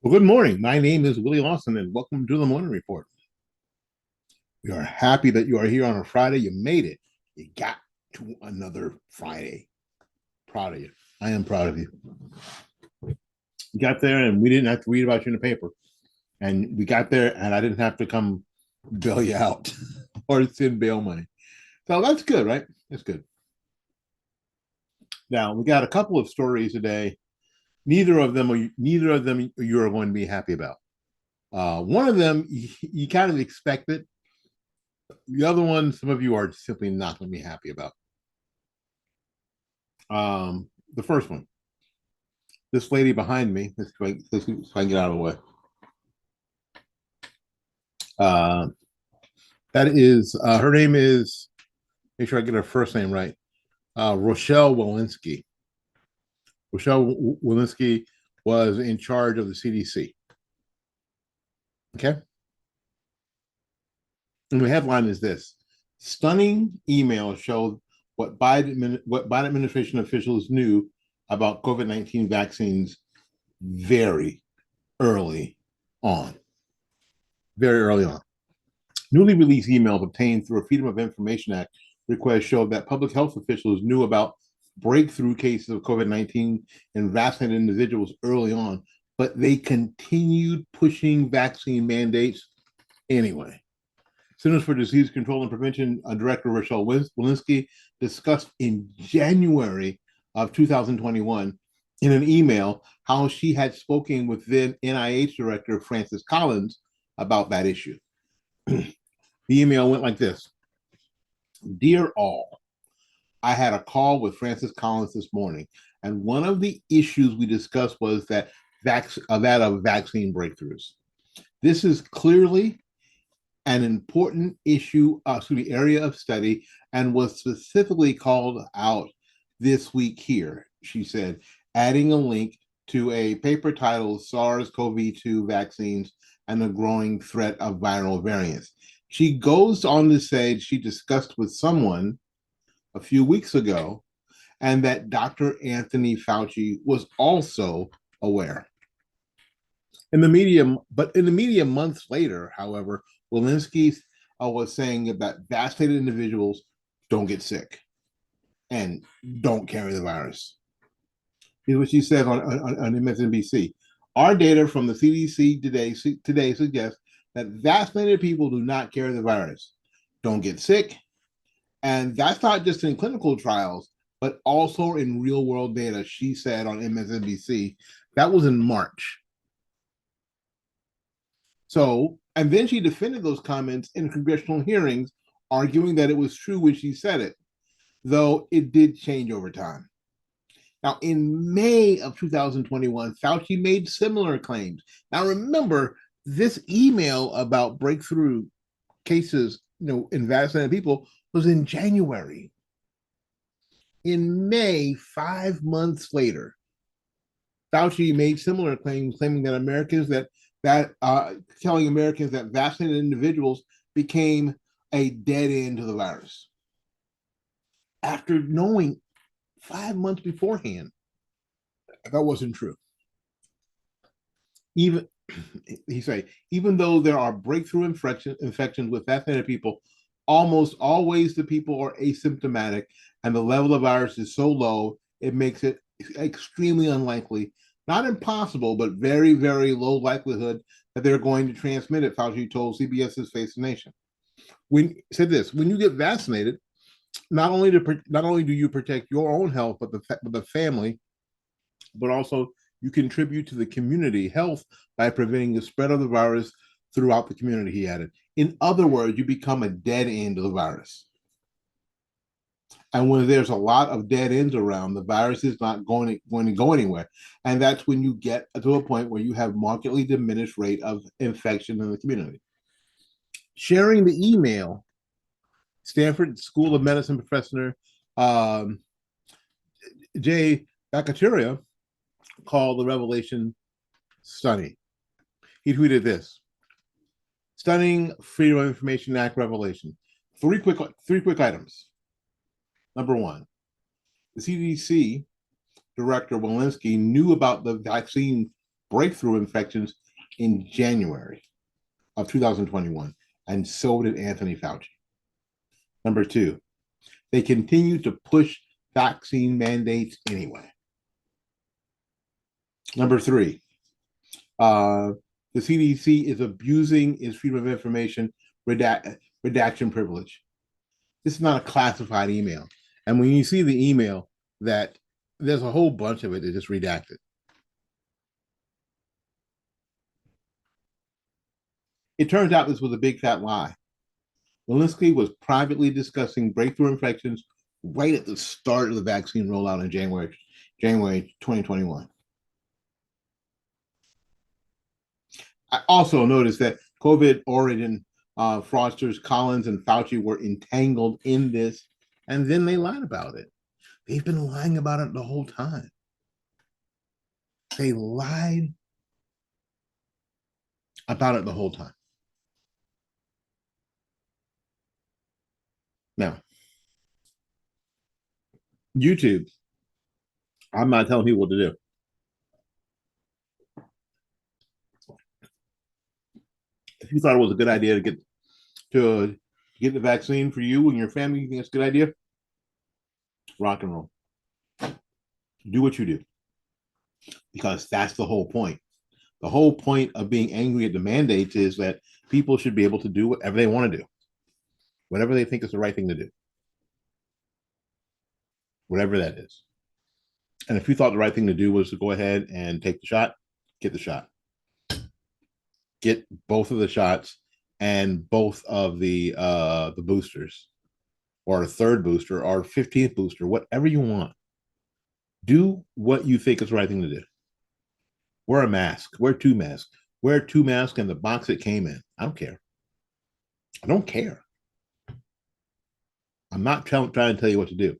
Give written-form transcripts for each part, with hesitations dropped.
Well, good morning. My name is Willie Lawson, and welcome to the Morning Report. We are happy that you are here on a Friday. You made it. You got to another Friday. Proud of you. I am proud of you. You got there, and we didn't have to read about you in the paper. And we got there, and I didn't have to come bail you out or send bail money. So that's good, right? That's good. Now we got a couple of stories today. Neither of them you are going to be happy about. One of them you kind of expected. The other one, some of you are simply not going to be happy about. The first one, this lady behind me, let's try and get out of the way. Uh, that is, her name is, make sure I get her first name right, Rochelle Walensky. Rochelle Walensky was in charge of the CDC. Okay. And the headline is this: stunning email showed what Biden administration officials knew about COVID-19 vaccines very early on. Very early on. Newly released emails obtained through a Freedom of Information Act request showed that public health officials knew about breakthrough cases of COVID-19 in vaccinated individuals early on, but they continued pushing vaccine mandates anyway. Centers for Disease Control and Prevention Director Rochelle Walensky discussed in January of 2021 in an email how she had spoken with then NIH Director Francis Collins about that issue. The email went like this: Dear all, I had a call with Francis Collins this morning, and one of the issues we discussed was that of vaccine breakthroughs. This is clearly an important area of study, and was specifically called out this week here, she said, adding a link to a paper titled SARS-CoV-2 Vaccines and the Growing Threat of Viral Variants. She goes on to say she discussed with someone a few weeks ago, and that Dr. Anthony Fauci was also aware. In the media months later, however, Walensky was saying that vaccinated individuals don't get sick and don't carry the virus. Here's what she said on MSNBC. Our data from the CDC today suggests that vaccinated people do not carry the virus, don't get sick, and that's not just in clinical trials, but also in real world data, she said on MSNBC. That was in March. So, and then she defended those comments in congressional hearings, arguing that it was true when she said it, though it did change over time. Now, in May of 2021, Fauci made similar claims. Now, remember, this email about breakthrough cases, in vaccinated people was in January. In May, 5 months later, Fauci made similar claims, claiming that telling Americans that vaccinated individuals became a dead end to the virus. After knowing 5 months beforehand that wasn't true. Even though there are breakthrough infections with vaccinated people, almost always the people are asymptomatic, and the level of virus is so low, it makes it extremely unlikely, not impossible, but very, very low likelihood that they're going to transmit it, Fauci told CBS's Face the Nation. When you get vaccinated, not only do you protect your own health, but the family, but also you contribute to the community health by preventing the spread of the virus throughout the community, he added. In other words, you become a dead end of the virus. And when there's a lot of dead ends around, the virus is not going to go anywhere. And that's when you get to a point where you have markedly diminished rate of infection in the community. Sharing the email, Stanford School of Medicine professor Jay Bhattacharya called the revelation stunning. He tweeted this: stunning Freedom of Information Act revelation. Three quick items. Number one, the CDC director Walensky knew about the vaccine breakthrough infections in January of 2021, and so did Anthony Fauci. Number two, they continue to push vaccine mandates anyway. Number three, the CDC is abusing its freedom of information redaction privilege. This is not a classified email. And when you see the email, that there's a whole bunch of it that is redacted. It turns out this was a big fat lie. Walensky was privately discussing breakthrough infections right at the start of the vaccine rollout in January 2021. I also noticed that COVID origin fraudsters Collins and Fauci were entangled in this, and then they lied about it. They've been lying about it the whole time. They lied about it the whole time. Now, YouTube, I'm not telling people what to do. If you thought it was a good idea to get the vaccine for you and your family, you think it's a good idea? Rock and roll. Do what you do. Because that's the whole point. The whole point of being angry at the mandates is that people should be able to do whatever they want to do, whatever they think is the right thing to do, whatever that is. And if you thought the right thing to do was to go ahead and take the shot, get the shot. Get both of the shots and both of the boosters, or a third booster, or 15th booster, whatever you want. Do what you think is the right thing to do. Wear a mask. Wear two masks. Wear two masks in the box it came in. I don't care. I don't care. I'm not trying to tell you what to do,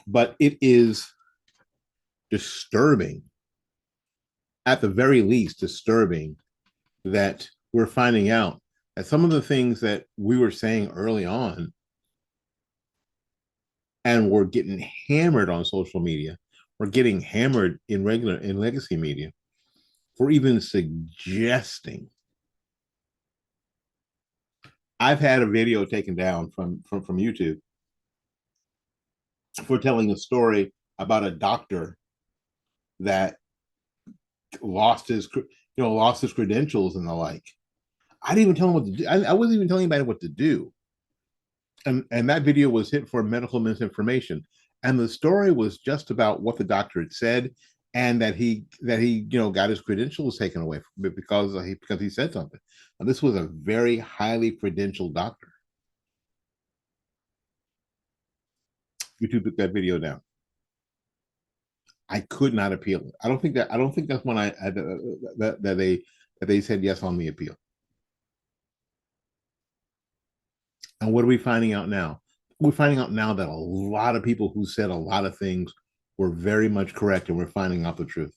but it is disturbing, at the very least, disturbing that we're finding out that some of the things that we were saying early on and we're getting hammered on social media, we're getting hammered in legacy media for even suggesting. I've had a video taken down from YouTube for telling a story about a doctor that lost his credentials and the like. I didn't even tell him what to do. I wasn't even telling anybody what to do. And that video was hit for medical misinformation. And the story was just about what the doctor had said, and that he got his credentials taken away because he said something. Now, this was a very highly credentialed doctor. YouTube took that video down. I could not appeal it. I don't think that's when that they said yes on the appeal. And what are we finding out now? We're finding out now that a lot of people who said a lot of things were very much correct, and we're finding out the truth.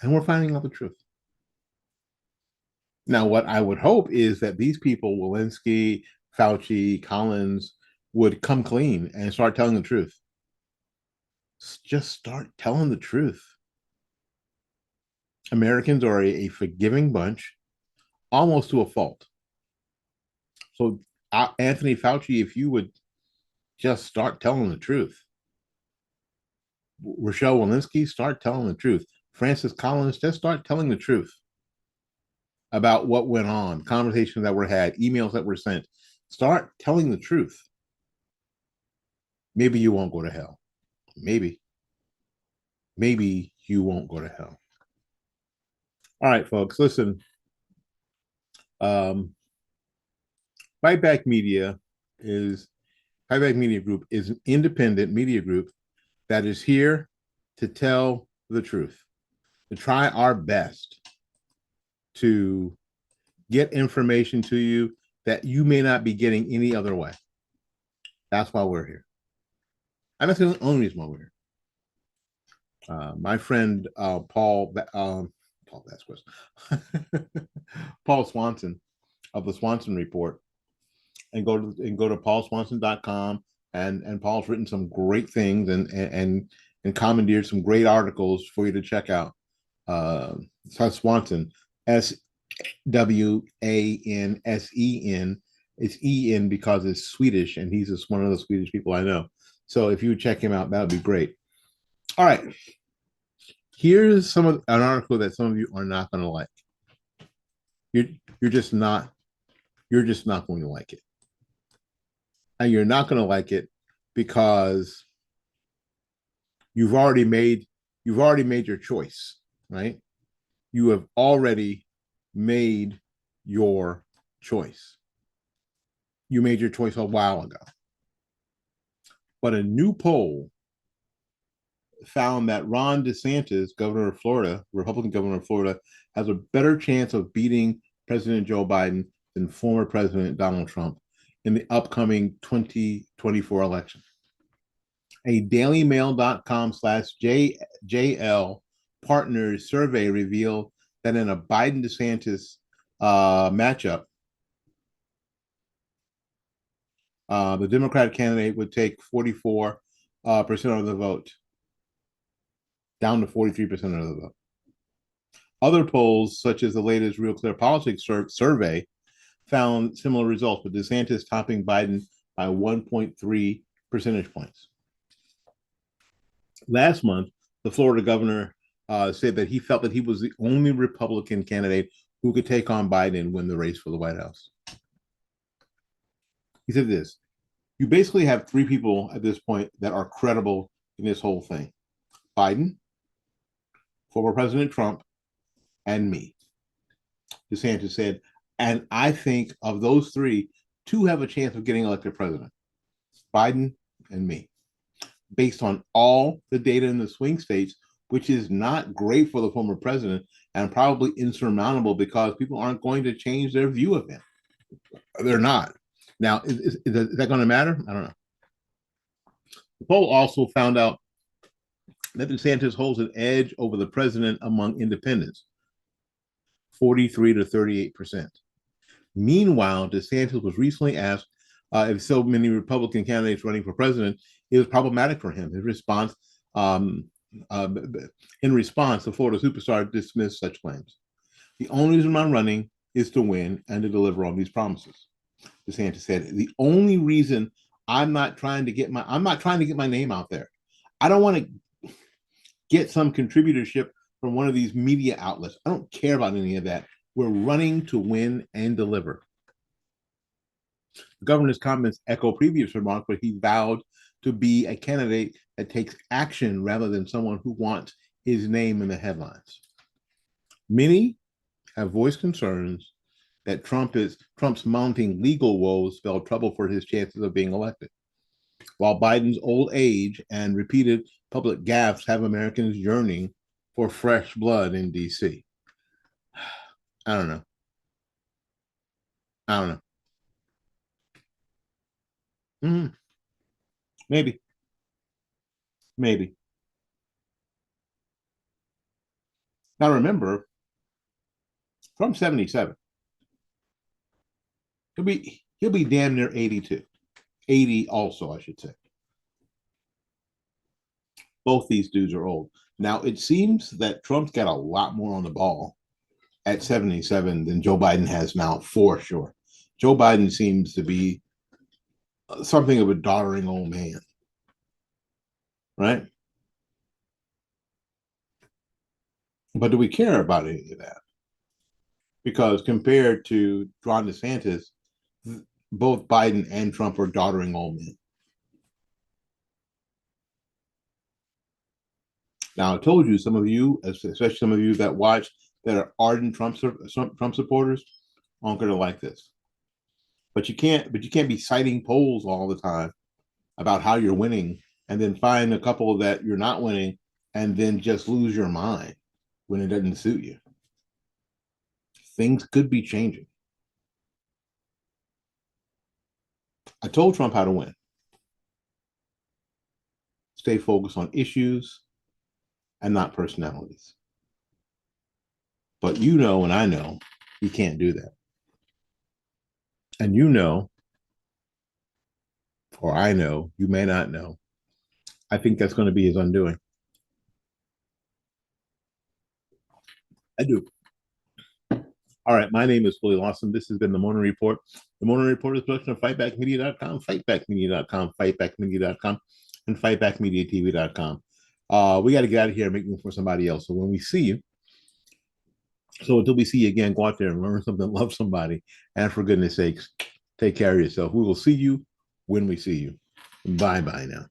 And we're finding out the truth. Now, what I would hope is that these people, Walensky, Fauci, Collins, would come clean and start telling the truth. Just start telling the truth. Americans are a forgiving bunch, almost to a fault. So, Anthony Fauci, if you would just start telling the truth. Rochelle Walensky, start telling the truth. Francis Collins, just start telling the truth about what went on, conversations that were had, emails that were sent. Start telling the truth. Maybe you won't go to hell. Maybe you won't go to hell. All right, folks, listen. Fight Back Media Group is an independent media group that is here to tell the truth, to try our best to get information to you that you may not be getting any other way. That's why we're here. And that's the only reason why we're here. My friend Paul Vasquez, Paul Swanson of the Swanson Report, and go to paulswanson.com, and Paul's written some great things and commandeered some great articles for you to check out. uh, Swanson, Swansen. It's En because it's Swedish, and he's just one of the Swedish people I know. So if you would check him out, that would be great. All right, here's an article that some of you are not going to like. You're you're just not you're just not going to like it, and you're not going to like it because you've already made you've already made your choice, right? You have already made your choice. You made your choice a while ago. But a new poll found that Ron DeSantis, governor of Florida, Republican governor of Florida, has a better chance of beating President Joe Biden than former President Donald Trump in the upcoming 2024 election. A dailymail.com/JL partners survey revealed that in a Biden DeSantis matchup, the Democratic candidate would take 44% of the vote, down to 43% of the vote. Other polls, such as the latest Real Clear Politics survey, found similar results, with DeSantis topping Biden by 1.3 percentage points. Last month, the Florida governor said that he felt that he was the only Republican candidate who could take on Biden and win the race for the White House. He said this: you basically have three people at this point that are credible in this whole thing: Biden, former President Trump, and me. DeSantis said, and I think of those three, two have a chance of getting elected president: Biden and me, based on all the data in the swing states, which is not great for the former president and probably insurmountable because people aren't going to change their view of him. They're not. Now, is that going to matter? I don't know. The poll also found out that DeSantis holds an edge over the president among independents, 43 to 38%. Meanwhile, DeSantis was recently asked if so many Republican candidates running for president, it was problematic for him. His response, in response, the Florida superstar dismissed such claims. The only reason I'm running is to win and to deliver on these promises. DeSantis said, the only reason I'm not trying to get my name out there. I don't want to get some contributorship from one of these media outlets. I don't care about any of that. We're running to win and deliver. The governor's comments echo previous remarks, but he vowed to be a candidate that takes action rather than someone who wants his name in the headlines. Many have voiced concerns that Trump's mounting legal woes spell trouble for his chances of being elected, while Biden's old age and repeated public gaffes have Americans yearning for fresh blood in D.C. I don't know. I don't know. Mm-hmm. Maybe. Maybe. Now remember, Trump's 77. He'll be damn near 82. 80 also, I should say. Both these dudes are old. Now it seems that Trump's got a lot more on the ball at 77 than Joe Biden has now, for sure. Joe Biden seems to be something of a doddering old man, right? But do we care about any of that? Because compared to Ron DeSantis, both Biden and Trump are doddering old men. Now, I told you, some of you, especially some of you that watch, that are ardent Trump supporters, aren't going to like this. But you can't be citing polls all the time about how you're winning, and then find a couple that you're not winning, and then just lose your mind when it doesn't suit you. Things could be changing. I told Trump how to win. Stay focused on issues and not personalities. But you know, and I know, he can't do that. And you know, or I know, you may not know, I think that's going to be his undoing. I do. All right, my name is Willie Lawson. This has been the Morning Report. The Morning Report is a production of fightbackmedia.com, fightbackmedia.com, fightbackmedia.com, and fightbackmediatv.com. We got to get out of here and make room for somebody else. So when we see you, so until we see you again, go out there and learn something, love somebody, and for goodness sakes, take care of yourself. We will see you when we see you. Bye-bye now.